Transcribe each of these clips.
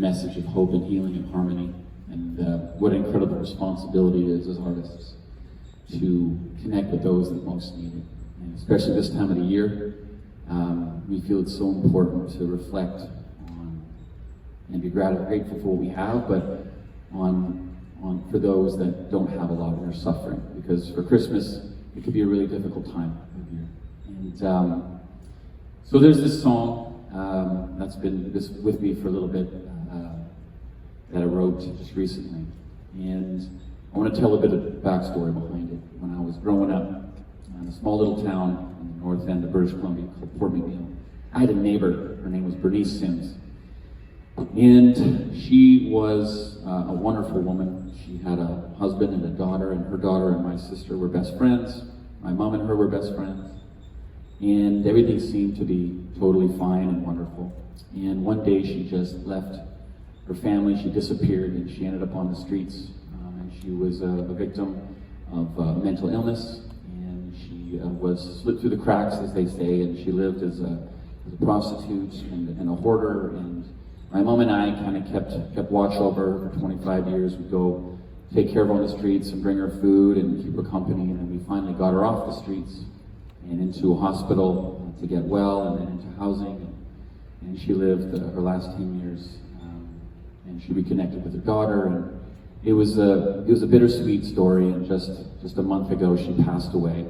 message of hope and healing and harmony, and what an incredible responsibility it is as artists to connect with those that most need it. And especially this time of the year, we feel it's so important to reflect on and be grateful for what we have, but on for those that don't have a lot and are suffering. Because for Christmas, it could be a really difficult time of year. And so there's this song that's been with me for a little bit that I wrote just recently. And I want to tell a bit of backstory behind it. When I was growing up in a small little town in the north end of British Columbia called Port McNeill, I had a neighbor. Her name was Bernice Sims. And she was a wonderful woman. She had a husband and a daughter, and her daughter and my sister were best friends. My mom and her were best friends. And everything seemed to be totally fine and wonderful. And one day she just left her family. She disappeared, and she ended up on the streets. And she was a victim of mental illness, and she was slipped through the cracks, as they say, and she lived as a prostitute and a hoarder. And my mom and I kind of kept watch over her for 25 years. We'd go take care of her on the streets and bring her food and keep her company, and then we finally got her off the streets and into a hospital to get well, and then into housing. And she lived her last 10 years, and she reconnected with her daughter. And it was a bittersweet story. And just a month ago, she passed away.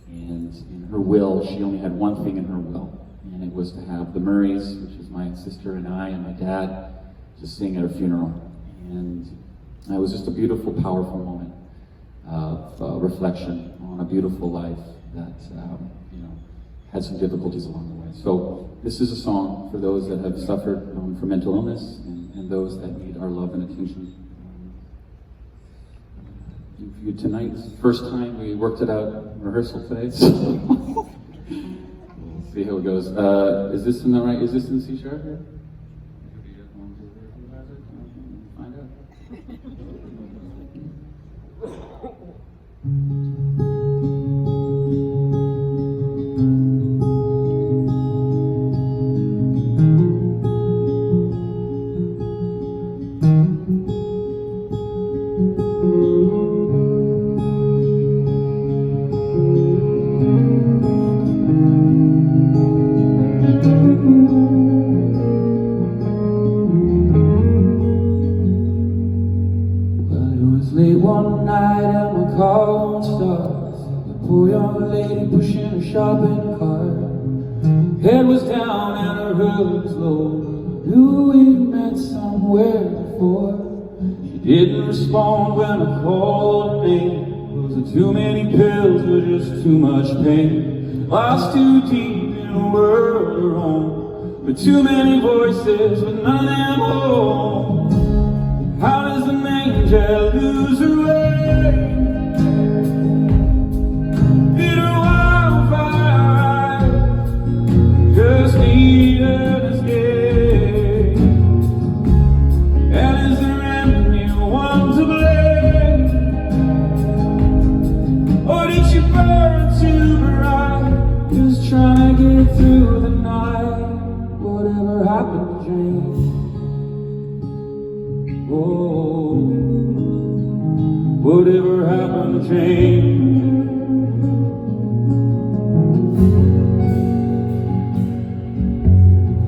And in her will, she only had one thing in her will, and it was to have the Murrays, which is my sister and I and my dad, to sing at her funeral. And it was just a beautiful, powerful moment of reflection on a beautiful life that had some difficulties along the way. So this is a song for those that have suffered from mental illness and those that need our love and attention. For you tonight, it's the first time we worked it out in rehearsal today, so we'll see how it goes. Is this in the right? Is this in C sharp here? Find out. Late one night and my car won't start. The poor young lady pushing her shopping cart. Head was down and her hood was low. Knew we'd met somewhere before. She didn't respond when I called her name. Was it too many pills or just too much pain? Lost too deep in a world of her own, with too many voices but none of them home. How does an angel lose her way? Did her wildfire eyes just need an escape? And is there anyone to blame? Or did she burn too bright, just trying to get through the night? Whatever happened to Jane? Oh, whatever happened to Jane?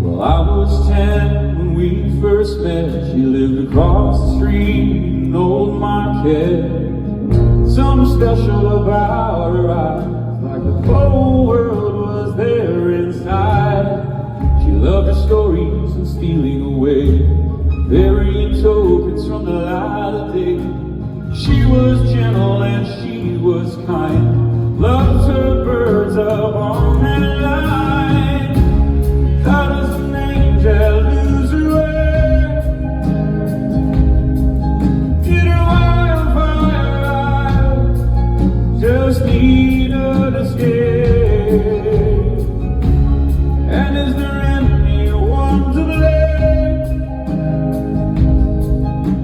Well, I was 10 when we first met. She lived across the street in an old market. Something special about her eyes, like the whole world was there inside. She loved her stories and stealing away, burying tokens from the light of day. She was gentle and she was kind, loved her birds up on that line. How does an angel lose her way? Did her wildfire eyes just need an escape? And is there anyone to blame?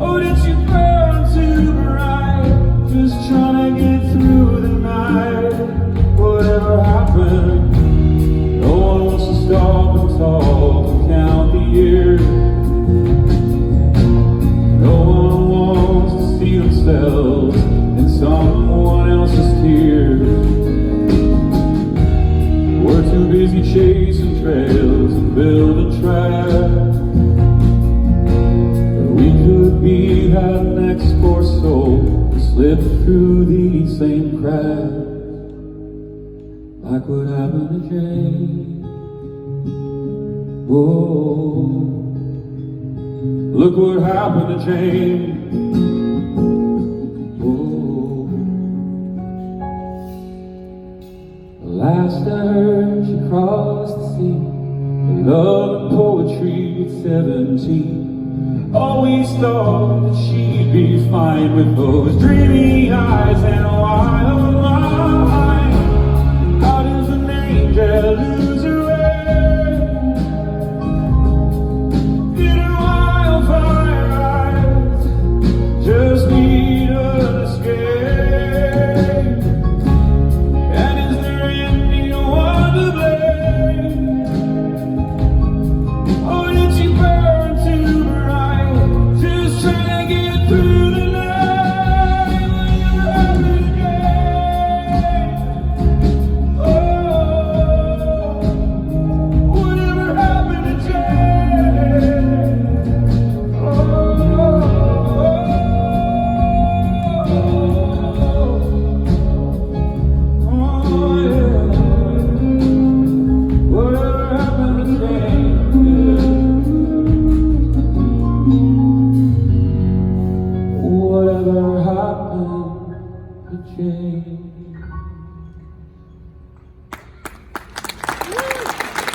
Oh, did she burn too bright, just trying to get through the night? Whatever happened ourselves in someone else's tears. We're too busy chasing trails and building tracks. We could be that next poor soul who slipped through these same cracks. Like what happened to Jane. Whoa, look what happened to Jane. Whoa, last I heard she crossed the sea for love and poetry at 17. Always thought that she'd be fine with those dreamy eyes and a wild